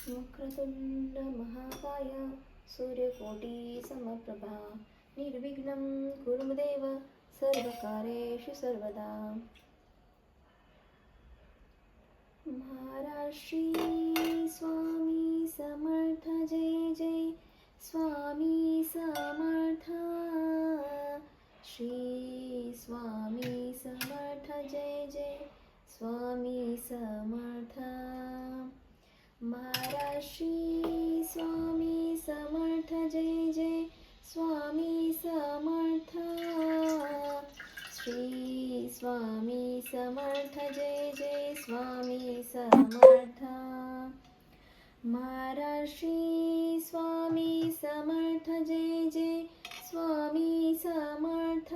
वक्रतुंड महाकाय सूर्यकोटी समप्रभा निर्विघ्नं कुरु देव सर्वकार्येषु सर्वदा. महाराज श्री स्वामी समर्थ जय जय स्वामी समर्थ. श्री स्वामी समर्थ जय जय स्वामी समर्थ. महाराज श्री स्वामी समर्थ जय जय स्वामी समर्थ. श्री स्वामी समर्थ जय जय स्वामी समर्थ. महाराज श्री स्वामी समर्थ जय जय स्वामी समर्थ.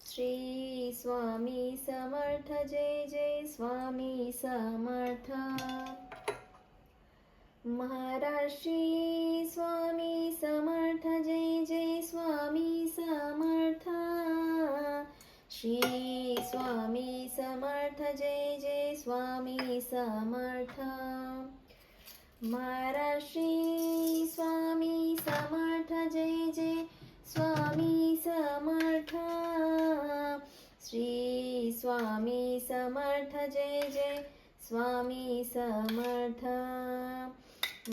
श्री स्वामी समर्थ जय जय स्वामी समर्थ. महाराज श्री स्वामी समर्थ जय जय स्वामी समर्थ. श्री स्वामी समर्थ जय जय स्वामी समर्थ. महाराज श्री स्वामी समर्थ जय जय स्वामी समर्थ. श्री स्वामी समर्थ जय जय स्वामी समर्थ.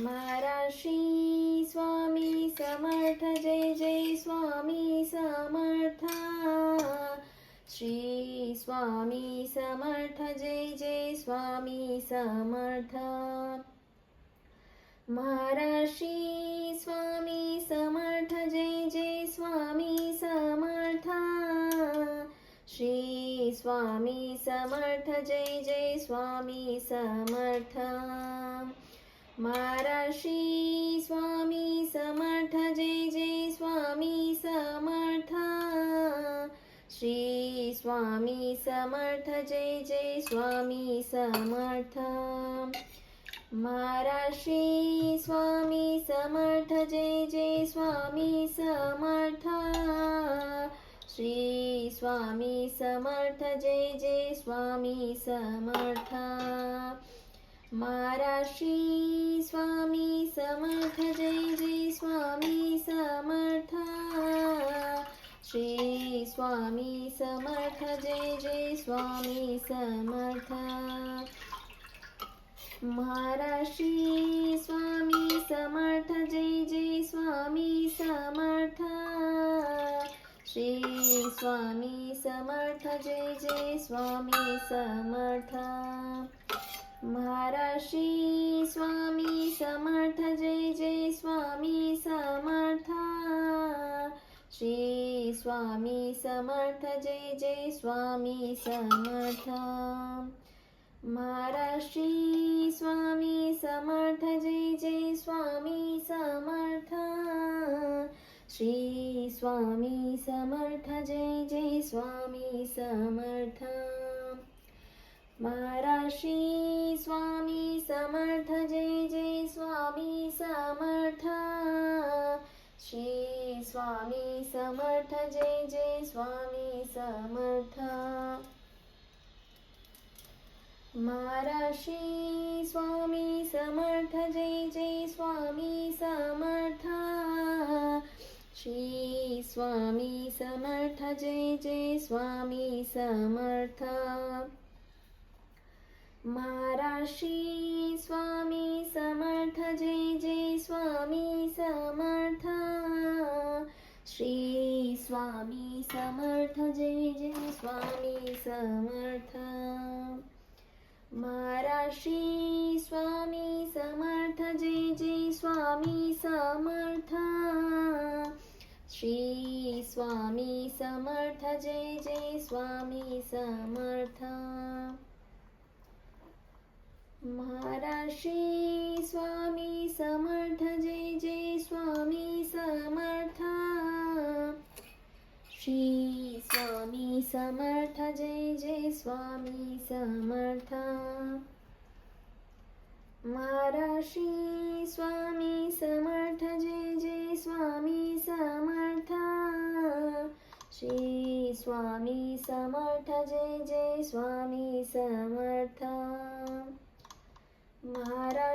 महाराज श्री स्वामी समर्थ जय जय स्वामी समर्थ. श्री स्वामी समर्थ जय जय स्वामी समर्थ. महाराज श्री स्वामी समर्थ जय जय स्वामी समर्थ. श्री स्वामी समर्थ जय जय स्वामी समर्थ. महाराज श्री स्वामी समर्थ जय जय स्वामी समर्थ. श्री स्वामी समर्थ जय जय स्वामी समर्थ. महाराज श्री स्वामी समर्थ जय जय स्वामी समर्थ. श्री स्वामी समर्थ जय जय स्वामी समर्थ. महाराज श्री स्वामी समर्थ जय जय स्वामी समर्थ. श्री स्वामी समर्थ जय जय स्वामी समर्थ. महाराज श्री स्वामी समर्थ जय जय स्वामी समर्थ. श्री स्वामी समर्थ जय जय स्वामी समर्थ. महाराज श्री स्वामी समर्थ जय जय स्वामी समर्थ. श्री स्वामी समर्थ जय जय स्वामी समर्थ. महाराज श्री स्वामी समर्थ जय जय स्वामी समर्थ. श्री स्वामी समर्थ जय जय स्वामी समर्थ. महाराज श्री स्वामी समर्थ जय जय स्वामी समर्थ. श्री स्वामी समर्थ जय जय स्वामी समर्थ. महाराज श्री स्वामी समर्थ जय जय स्वामी समर्थ. श्री स्वामी समर्थ जय जय स्वामी समर्थ. महाराज श्री स्वामी समर्थ जय जय स्वामी समर्थ. श्री स्वामी समर्थ जय जय स्वामी समर्थ. महाराज श्री स्वामी समर्थ जय जय स्वामी समर्थ. श्री स्वामी समर्थ जय जय स्वामी समर्थ. महाराज श्री स्वामी समर्थ जय जय स्वामी समर्थ. श्री स्वामी समर्थ जय जय स्वामी समर्थ. महाराज श्री स्वामी समर्थ जय जय स्वामी समर्थ. श्री स्वामी समर्थ जय जय स्वामी समर्थ. महाराज